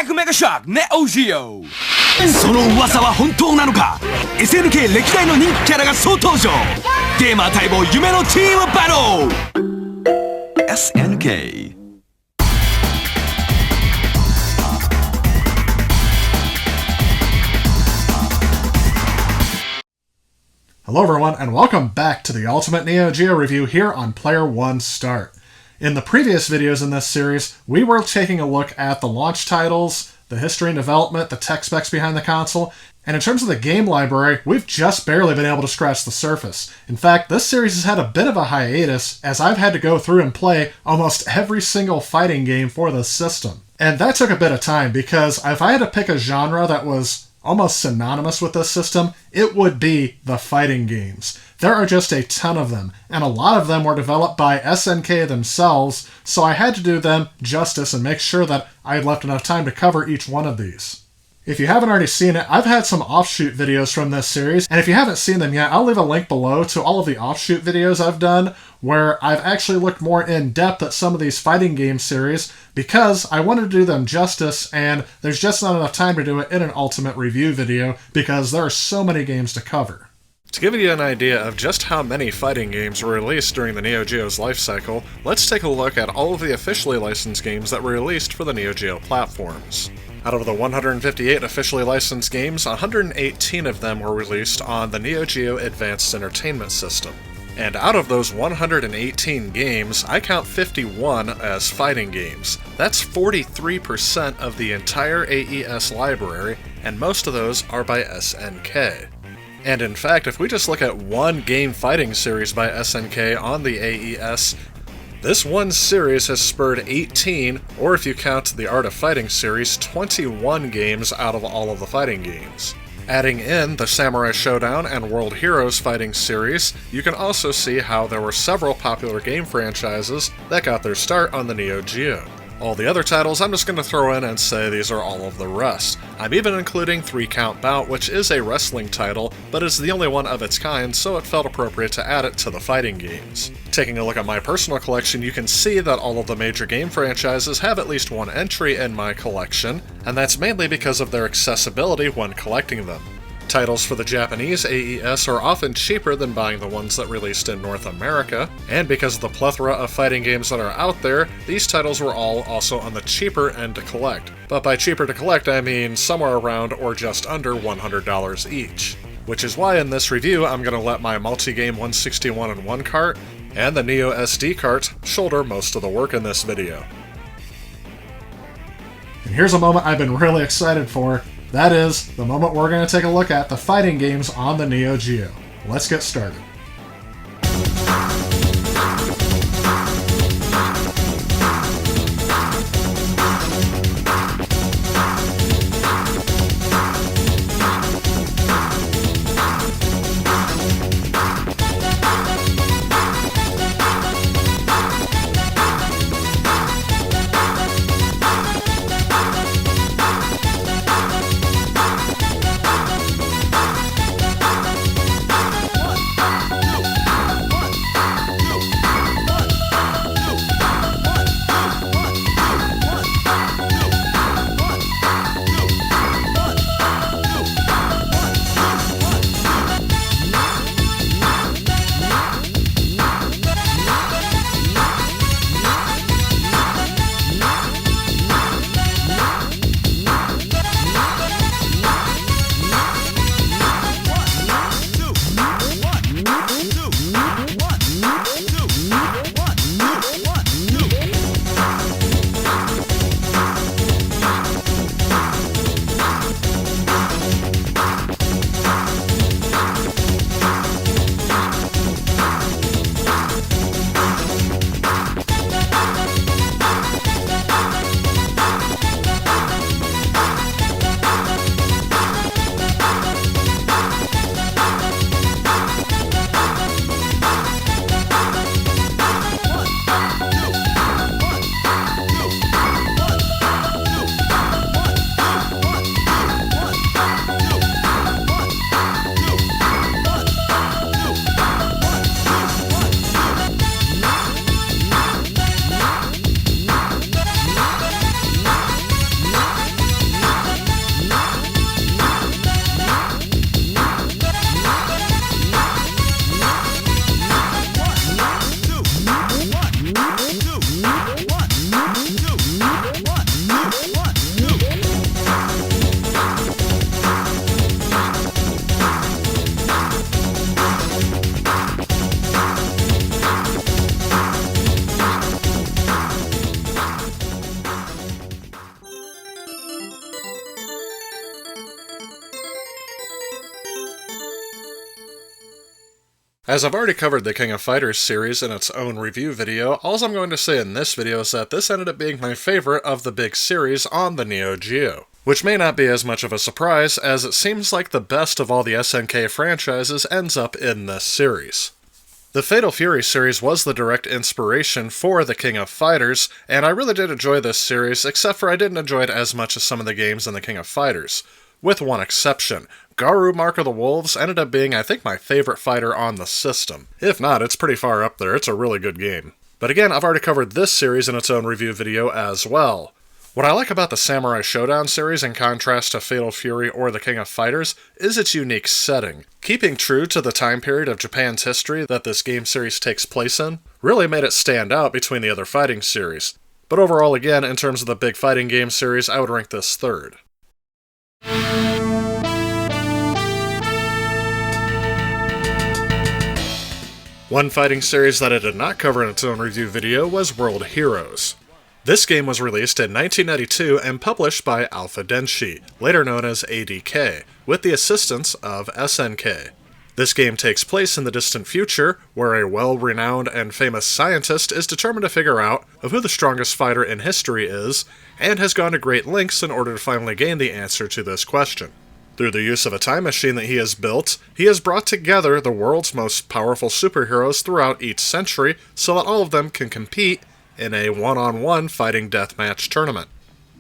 100メガショックネオジオ。その噂は本当なのか。 SNK 歴代の人気キャラが総登場。ゲーマー待望夢のチームバトル。 SNK。 Hello everyone, and welcome back to the Ultimate Neo Geo review here on Player One Start. In the previous videos in this series, we were taking a look at the launch titles, the history and development, the tech specs behind the console, and in terms of the game library, we've just barely been able to scratch the surface. In fact, this series has had a bit of a hiatus, as I've had to go through and play almost every single fighting game for this system. And that took a bit of time, because if I had to pick a genre that was almost synonymous with this system, it would be the fighting games. There are just a ton of them, and a lot of them were developed by SNK themselves, so I had to do them justice and make sure that I had left enough time to cover each one of these. If you haven't already seen it, I've had some offshoot videos from this series, and if you haven't seen them yet, I'll leave a link below to all of the offshoot videos I've done, where I've actually looked more in depth at some of these fighting game series, because I wanted to do them justice, and there's just not enough time to do it in an ultimate review video, because there are so many games to cover. To give you an idea of just how many fighting games were released during the Neo Geo's life cycle, let's take a look at all of the officially licensed games that were released for the Neo Geo platforms. Out of the 158 officially licensed games, 118 of them were released on the Neo Geo Advanced Entertainment System. And out of those 118 games, I count 51 as fighting games. That's 43% of the entire AES library, and most of those are by SNK. And in fact, if we just look at one game fighting series by SNK on the AES, this one series has spurred 18, or if you count the Art of Fighting series, 21 games out of all of the fighting games. Adding in the Samurai Shodown and World Heroes fighting series, you can also see how there were several popular game franchises that got their start on the Neo Geo. All the other titles I'm just going to throw in and say these are all of the rest. I'm even including 3 Count Bout, which is a wrestling title, but is the only one of its kind, so it felt appropriate to add it to the fighting games. Taking a look at my personal collection, you can see that all of the major game franchises have at least one entry in my collection, and that's mainly because of their accessibility when collecting them. Titles for the Japanese AES are often cheaper than buying the ones that released in North America, and because of the plethora of fighting games that are out there, these titles were all also on the cheaper end to collect. But by cheaper to collect, I mean somewhere around or just under $100 each. Which is why in this review, I'm going to let my multi-game 161-in-1 cart and the Neo SD cart shoulder most of the work in this video. And here's a moment I've been really excited for. That is, the moment we're going to take a look at the fighting games on the Neo Geo. Let's get started. As I've already covered the King of Fighters series in its own review video, all I'm going to say in this video is that this ended up being my favorite of the big series on the Neo Geo. Which may not be as much of a surprise, as it seems like the best of all the SNK franchises ends up in this series. The Fatal Fury series was the direct inspiration for the King of Fighters, and I really did enjoy this series, except for I didn't enjoy it as much as some of the games in the King of Fighters. With one exception. Garou Mark of the Wolves ended up being, I think, my favorite fighter on the system. If not, it's pretty far up there. It's a really good game. But again, I've already covered this series in its own review video as well. What I like about the Samurai Shodown series, in contrast to Fatal Fury or the King of Fighters, is its unique setting. Keeping true to the time period of Japan's history that this game series takes place in, really made it stand out between the other fighting series. But overall, again, in terms of the big fighting game series, I would rank this third. One fighting series that I did not cover in its own review video was World Heroes. This game was released in 1992 and published by Alpha Denshi, later known as ADK, with the assistance of SNK. This game takes place in the distant future, where a well-renowned and famous scientist is determined to figure out who the strongest fighter in history is, and has gone to great lengths in order to finally gain the answer to this question. Through the use of a time machine that he has built, he has brought together the world's most powerful superheroes throughout each century so that all of them can compete in a one-on-one fighting deathmatch tournament.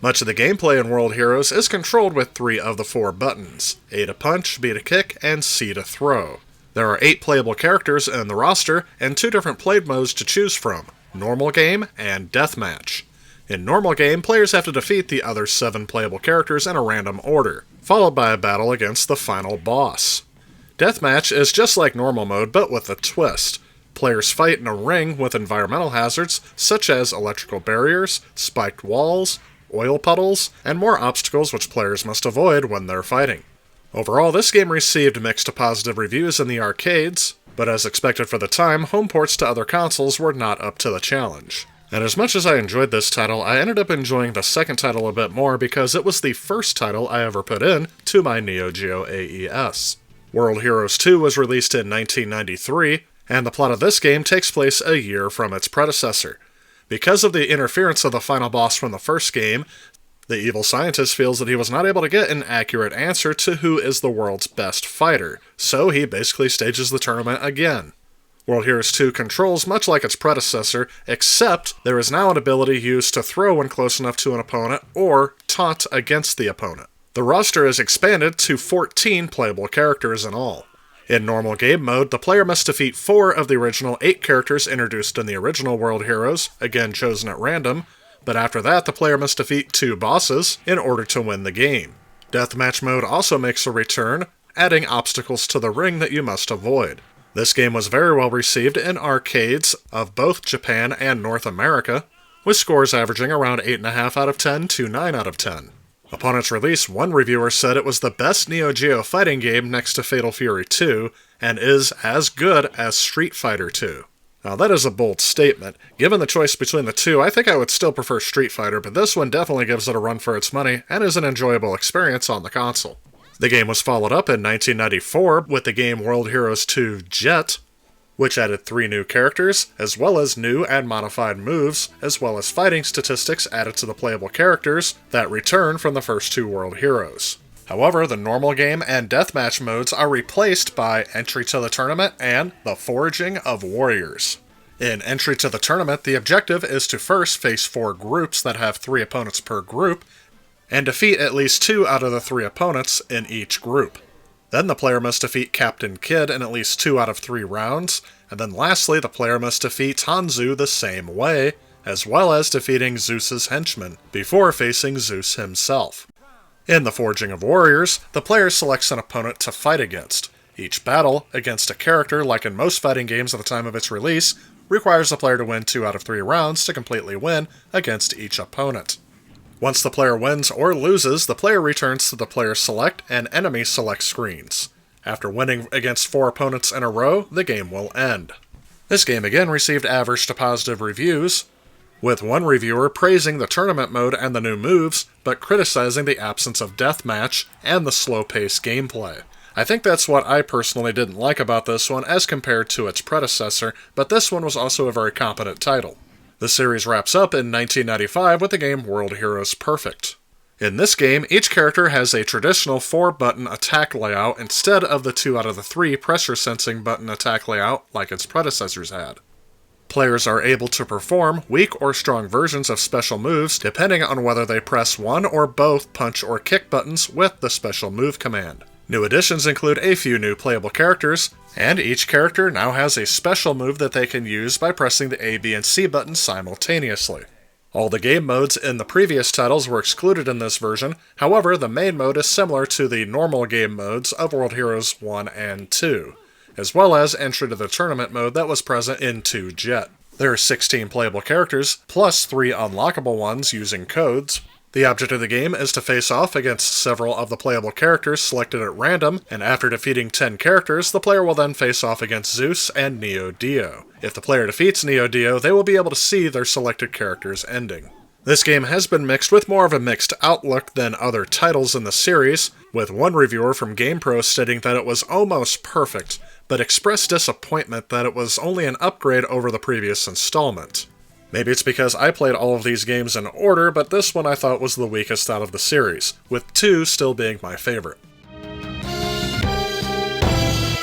Much of the gameplay in World Heroes is controlled with 3 of the 4 buttons: A to punch, B to kick, and C to throw. There are 8 playable characters in the roster and 2 different play modes to choose from: Normal Game and Deathmatch. In Normal Game, players have to defeat the other 7 playable characters in a random order, followed by a battle against the final boss. Deathmatch is just like Normal Mode, but with a twist. Players fight in a ring with environmental hazards, such as electrical barriers, spiked walls, oil puddles, and more obstacles which players must avoid when they're fighting. Overall, this game received mixed to positive reviews in the arcades, but as expected for the time, home ports to other consoles were not up to the challenge. And as much as I enjoyed this title, I ended up enjoying the second title a bit more because it was the first title I ever put in to my Neo Geo AES. World Heroes 2 was released in 1993, and the plot of this game takes place a year from its predecessor. Because of the interference of the final boss from the first game, the evil scientist feels that he was not able to get an accurate answer to who is the world's best fighter, so he basically stages the tournament again. World Heroes 2 controls much like its predecessor, except there is now an ability used to throw when close enough to an opponent, or taunt against the opponent. The roster is expanded to 14 playable characters in all. In normal game mode, the player must defeat 4 of the original 8 characters introduced in the original World Heroes, again chosen at random, but after that the player must defeat 2 bosses in order to win the game. Deathmatch mode also makes a return, adding obstacles to the ring that you must avoid. This game was very well received in arcades of both Japan and North America, with scores averaging around 8.5 out of 10 to 9 out of 10. Upon its release, one reviewer said it was the best Neo Geo fighting game next to Fatal Fury 2, and is as good as Street Fighter 2. Now that is a bold statement. Given the choice between the two, I think I would still prefer Street Fighter, but this one definitely gives it a run for its money, and is an enjoyable experience on the console. The game was followed up in 1994 with the game World Heroes 2 Jet, which added 3 new characters, as well as new and modified moves, as well as fighting statistics added to the playable characters that return from the first 2 World Heroes. However, the normal game and deathmatch modes are replaced by Entry to the Tournament and the Forging of Warriors. In Entry to the Tournament, the objective is to first face 4 groups that have 3 opponents per group, and defeat at least 2 out of the 3 opponents in each group. Then the player must defeat Captain Kidd in at least 2 out of 3 rounds, and then lastly the player must defeat Hanzu the same way, as well as defeating Zeus's henchmen, before facing Zeus himself. In the Forging of Warriors, the player selects an opponent to fight against. Each battle, against a character like in most fighting games at the time of its release, requires the player to win 2 out of 3 rounds to completely win against each opponent. Once the player wins or loses, the player returns to the player select and enemy select screens. After winning against 4 opponents in a row, the game will end. This game again received average to positive reviews, with one reviewer praising the tournament mode and the new moves, but criticizing the absence of deathmatch and the slow-paced gameplay. I think that's what I personally didn't like about this one as compared to its predecessor, but this one was also a very competent title. The series wraps up in 1995 with the game World Heroes Perfect. In this game, each character has a traditional 4-button attack layout instead of the 2 out of the 3 pressure-sensing button attack layout like its predecessors had. Players are able to perform weak or strong versions of special moves depending on whether they press one or both punch or kick buttons with the special move command. New additions include a few new playable characters, and each character now has a special move that they can use by pressing the A, B, and C buttons simultaneously. All the game modes in the previous titles were excluded in this version, however, the main mode is similar to the normal game modes of World Heroes 1 and 2, as well as entry to the tournament mode that was present in 2 Jet. There are 16 playable characters, plus 3 unlockable ones using codes. The object of the game is to face off against several of the playable characters selected at random, and after defeating 10 characters, the player will then face off against Zeus and Neo Geo. If the player defeats Neo Geo, they will be able to see their selected character's ending. This game has been mixed with more of a mixed outlook than other titles in the series, with one reviewer from GamePro stating that it was almost perfect, but expressed disappointment that it was only an upgrade over the previous installment. Maybe it's because I played all of these games in order, but this one I thought was the weakest out of the series, with 2 still being my favorite.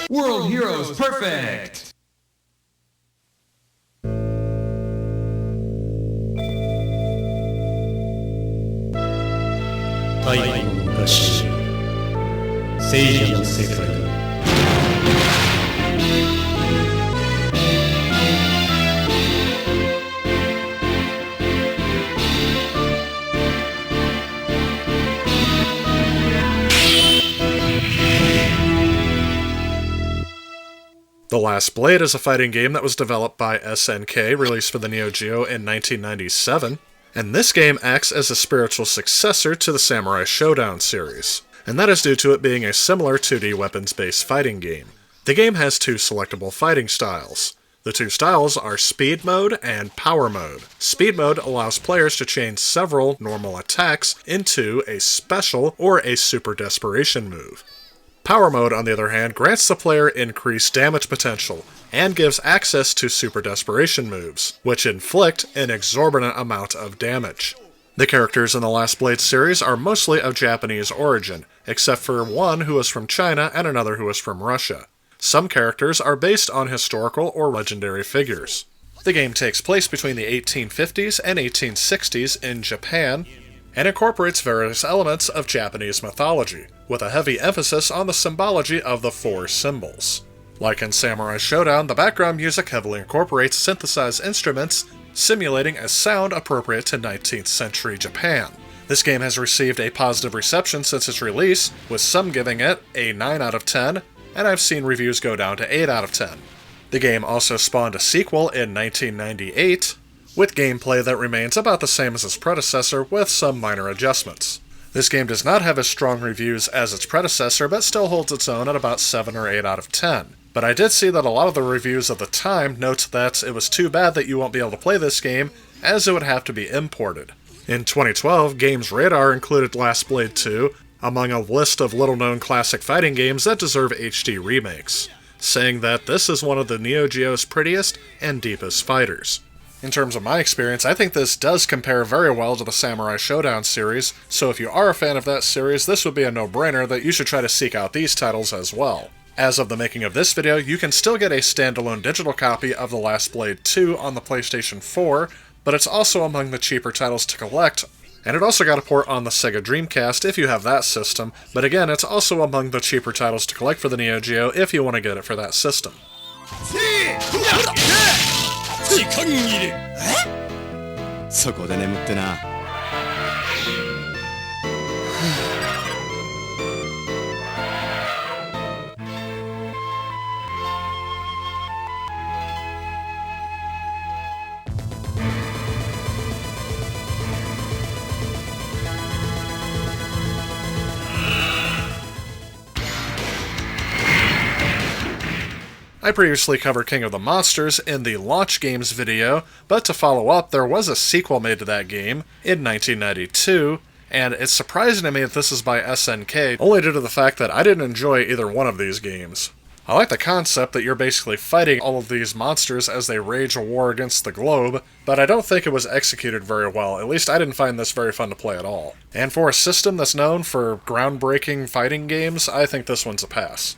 World Heroes Perfect! 太古の昔、聖者の世界。The Last Blade is a fighting game that was developed by SNK, released for the Neo Geo in 1997, and this game acts as a spiritual successor to the Samurai Shodown series, and that is due to it being a similar 2D weapons-based fighting game. The game has 2 selectable fighting styles. The 2 styles are Speed Mode and Power Mode. Speed Mode allows players to chain several normal attacks into a special or a Super Desperation move. Power Mode, on the other hand, grants the player increased damage potential, and gives access to Super Desperation moves, which inflict an exorbitant amount of damage. The characters in the Last Blade series are mostly of Japanese origin, except for one who is from China and another who is from Russia. Some characters are based on historical or legendary figures. The game takes place between the 1850s and 1860s in Japan, and incorporates various elements of Japanese mythology, with a heavy emphasis on the symbology of the 4 symbols. Like in Samurai Shodown, the background music heavily incorporates synthesized instruments, simulating a sound appropriate to 19th century Japan. This game has received a positive reception since its release, with some giving it a 9 out of 10, and I've seen reviews go down to 8 out of 10. The game also spawned a sequel in 1998, with gameplay that remains about the same as its predecessor with some minor adjustments. This game does not have as strong reviews as its predecessor, but still holds its own at about 7 or 8 out of 10. But I did see that a lot of the reviews at the time note that it was too bad that you won't be able to play this game, as it would have to be imported. In 2012, Games Radar included Last Blade 2 among a list of little-known classic fighting games that deserve HD remakes, saying that this is one of the Neo Geo's prettiest and deepest fighters. In terms of my experience, I think this does compare very well to the Samurai Shodown series, so if you are a fan of that series, this would be a no-brainer that you should try to seek out these titles as well. As of the making of this video, you can still get a standalone digital copy of The Last Blade 2 on the PlayStation 4, but it's also among the cheaper titles to collect, and it also got a port on the Sega Dreamcast if you have that system, but again, it's also among the cheaper titles to collect for the Neo Geo if you want to get it for that system. 時間切れそこで眠ってな I previously covered King of the Monsters in the Launch Games video, but to follow up, there was a sequel made to that game in 1992, and it's surprising to me that this is by SNK, only due to the fact that I didn't enjoy either one of these games. I like the concept that you're basically fighting all of these monsters as they rage a war against the globe, but I don't think it was executed very well. At least I didn't find this very fun to play at all. And for a system that's known for groundbreaking fighting games, I think this one's a pass.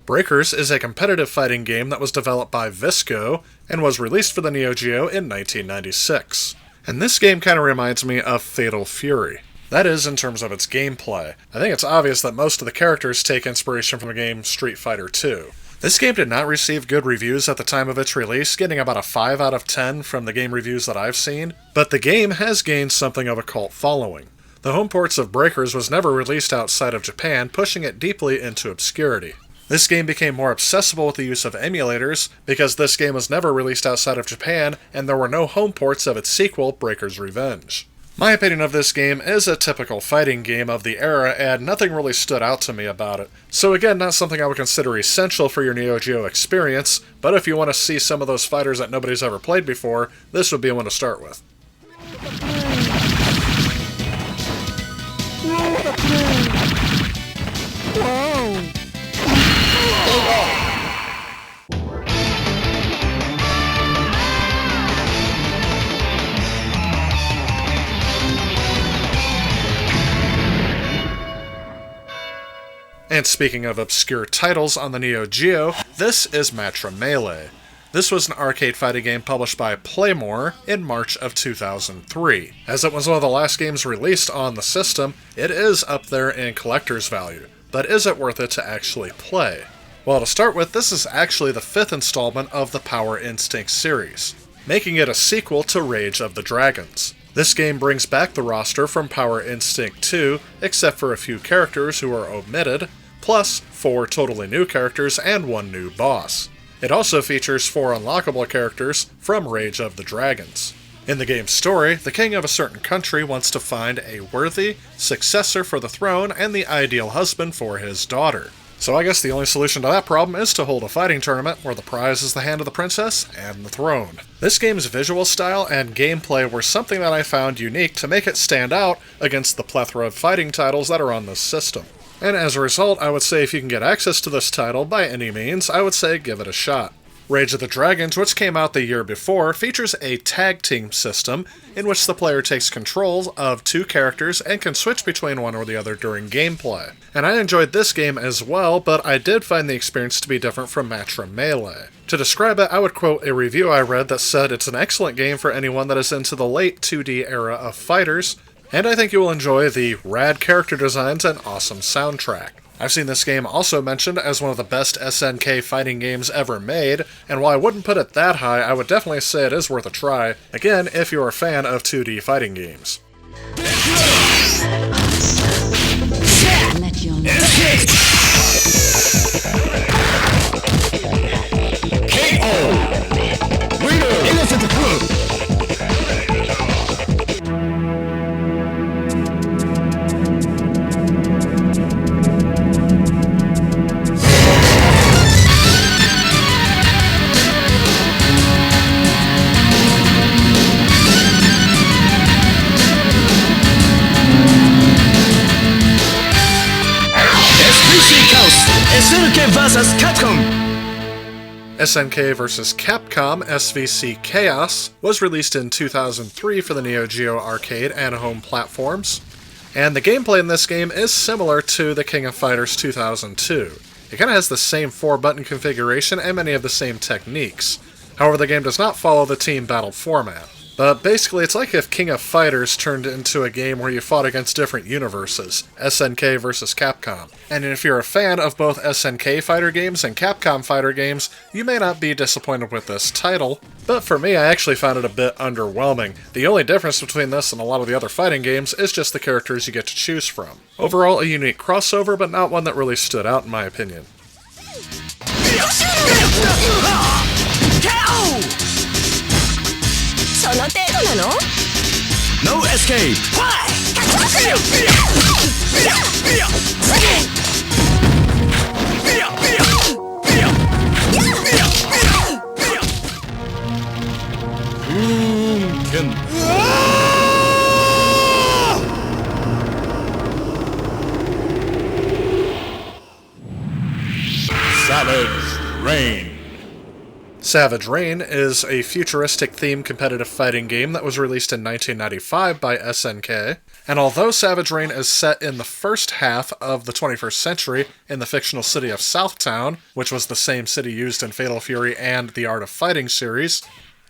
Breakers is a competitive fighting game that was developed by Visco and was released for the Neo Geo in 1996. And this game kind of reminds me of Fatal Fury. That is, in terms of its gameplay. I think it's obvious that most of the characters take inspiration from the game Street Fighter II. This game did not receive good reviews at the time of its release, getting about a 5 out of 10 from the game reviews that I've seen, but the game has gained something of a cult following. The home ports of Breakers was never released outside of Japan, pushing it deeply into obscurity. This game became more accessible with the use of emulators, because this game was never released outside of Japan, and there were no home ports of its sequel, Breaker's Revenge. My opinion of this game is a typical fighting game of the era, and nothing really stood out to me about it. So again, not something I would consider essential for your Neo Geo experience, but if you want to see some of those fighters that nobody's ever played before, this would be one to start with. And speaking of obscure titles on the Neo Geo, this is Matrimelee. This was an arcade fighting game published by Playmore in March of 2003. As it was one of the last games released on the system, it is up there in collector's value. But is it worth it to actually play? Well, to start with, this is actually the 5th installment of the Power Instinct series, making it a sequel to Rage of the Dragons. This game brings back the roster from Power Instinct 2, except for a few characters who are omitted, plus 4 totally new characters and 1 new boss. It also features 4 unlockable characters from Rage of the Dragons. In the game's story, the king of a certain country wants to find a worthy successor for the throne and the ideal husband for his daughter. So I guess the only solution to that problem is to hold a fighting tournament where the prize is the hand of the princess and the throne. This game's visual style and gameplay were something that I found unique to make it stand out against the plethora of fighting titles that are on this system. And as a result, I would say if you can get access to this title by any means, I would say give it a shot. Rage of the Dragons, which came out the year before, features a tag team system in which the player takes control of 2 characters and can switch between one or the other during gameplay. And I enjoyed this game as well, but I did find the experience to be different from Matrimelee. To describe it, I would quote a review I read that said it's an excellent game for anyone that is into the late 2D era of fighters, and I think you will enjoy the rad character designs and awesome soundtrack. I've seen this game also mentioned as one of the best SNK fighting games ever made, and while I wouldn't put it that high, I would definitely say it is worth a try, again, if you're a fan of 2D fighting games. SVC Chaos, SNK vs Capcom. SNK vs. Capcom SVC Chaos was released in 2003 for the Neo Geo arcade and home platforms, and the gameplay in this game is similar to the King of Fighters 2002. It kind of has the same 4-button configuration and many of the same techniques. However, the game does not follow the team battle format. But basically, it's like if King of Fighters turned into a game where you fought against different universes, SNK versus Capcom. And if you're a fan of both SNK fighter games and Capcom fighter games, you may not be disappointed with this title, but for me, I actually found it a bit underwhelming. The only difference between this and a lot of the other fighting games is just the characters you get to choose from. Overall, a unique crossover, but not one that really stood out in my opinion. No escape! Savage Rain. Savage Rain is a futuristic-themed competitive fighting game that was released in 1995 by SNK, and although Savage Rain is set in the first half of the 21st century in the fictional city of Southtown, which was the same city used in Fatal Fury and the Art of Fighting series,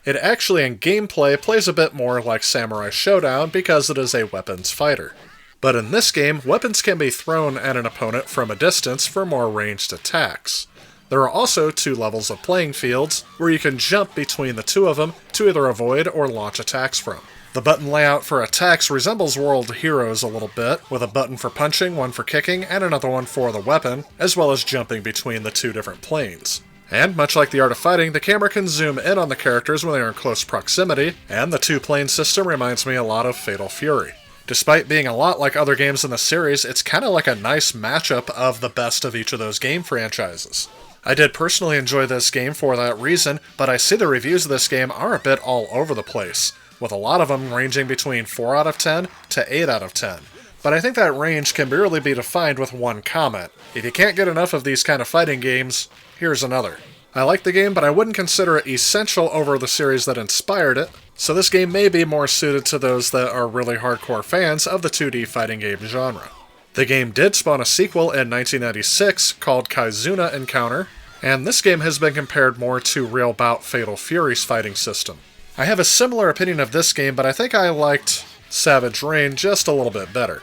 it actually in gameplay plays a bit more like Samurai Shodown because it is a weapons fighter. But in this game, weapons can be thrown at an opponent from a distance for more ranged attacks. There are also 2 levels of playing fields, where you can jump between the 2 of them to either avoid or launch attacks from. The button layout for attacks resembles World Heroes a little bit, with a button for punching, one for kicking, and another one for the weapon, as well as jumping between the 2 different planes. And much like the Art of Fighting, the camera can zoom in on the characters when they are in close proximity, and the 2-plane system reminds me a lot of Fatal Fury. Despite being a lot like other games in the series, it's kinda like a nice matchup of the best of each of those game franchises. I did personally enjoy this game for that reason, but I see the reviews of this game are a bit all over the place, with a lot of them ranging between 4 out of 10 to 8 out of 10. But I think that range can barely be defined with one comment. If you can't get enough of these kind of fighting games, here's another. I like the game, but I wouldn't consider it essential over the series that inspired it, so this game may be more suited to those that are really hardcore fans of the 2D fighting game genre. The game did spawn a sequel in 1996 called Kizuna Encounter, and this game has been compared more to Real Bout Fatal Fury's fighting system. I have a similar opinion of this game, but I think I liked Savage Rain just a little bit better.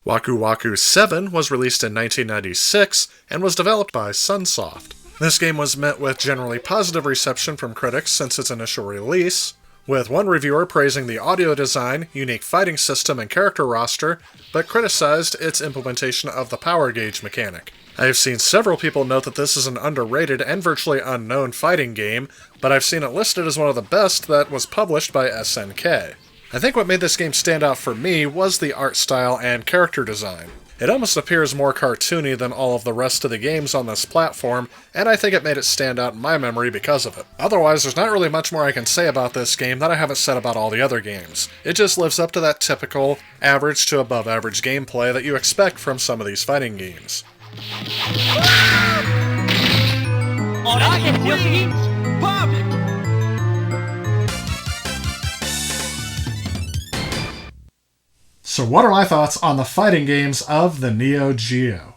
Waku Waku 7 was released in 1996 and was developed by Sunsoft. This game was met with generally positive reception from critics since its initial release, with one reviewer praising the audio design, unique fighting system, and character roster, but criticized its implementation of the power gauge mechanic. I have seen several people note that this is an underrated and virtually unknown fighting game, but I've seen it listed as one of the best that was published by SNK. I think what made this game stand out for me was the art style and character design. It almost appears more cartoony than all of the rest of the games on this platform, and I think it made it stand out in my memory because of it. Otherwise, there's not really much more I can say about this game that I haven't said about all the other games. It just lives up to that typical, average to above average gameplay that you expect from some of these fighting games. So what are my thoughts on the fighting games of the Neo Geo?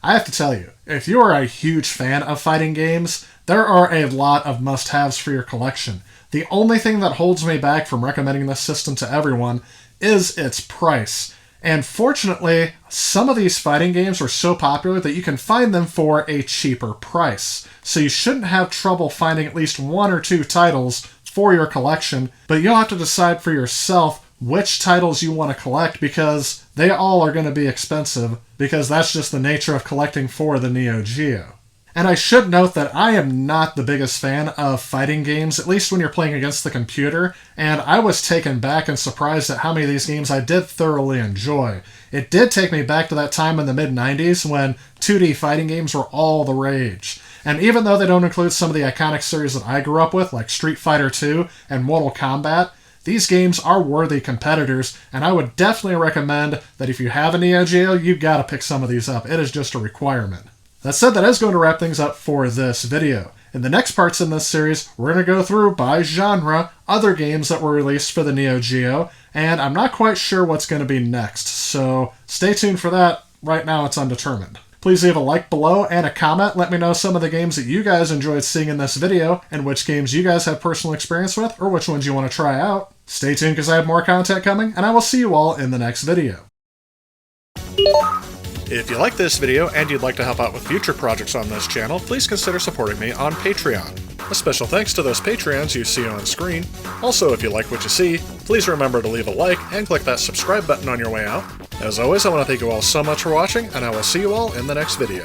I have to tell you, if you are a huge fan of fighting games, there are a lot of must-haves for your collection. The only thing that holds me back from recommending this system to everyone is its price. And fortunately, some of these fighting games are so popular that you can find them for a cheaper price. So you shouldn't have trouble finding at least 1 or 2 titles for your collection, but you'll have to decide for yourself which titles you want to collect, because they all are going to be expensive, because that's just the nature of collecting for the Neo Geo. And I should note that I am not the biggest fan of fighting games, at least when you're playing against the computer, and I was taken back and surprised at how many of these games I did thoroughly enjoy. It did take me back to that time in the mid-90s when 2D fighting games were all the rage. And even though they don't include some of the iconic series that I grew up with, like Street Fighter II and Mortal Kombat, these games are worthy competitors, and I would definitely recommend that if you have a Neo Geo, you've got to pick some of these up. It is just a requirement. That said, that is going to wrap things up for this video. In the next parts in this series, we're going to go through, by genre, other games that were released for the Neo Geo, and I'm not quite sure what's going to be next, so stay tuned for that. Right now, it's undetermined. Please leave a like below and a comment. Let me know some of the games that you guys enjoyed seeing in this video, and which games you guys have personal experience with, or which ones you want to try out. Stay tuned because I have more content coming, and I will see you all in the next video. If you like this video and you'd like to help out with future projects on this channel, please consider supporting me on Patreon. A special thanks to those Patreons you see on screen. Also, if you like what you see, please remember to leave a like and click that subscribe button on your way out. As always, I want to thank you all so much for watching, and I will see you all in the next video.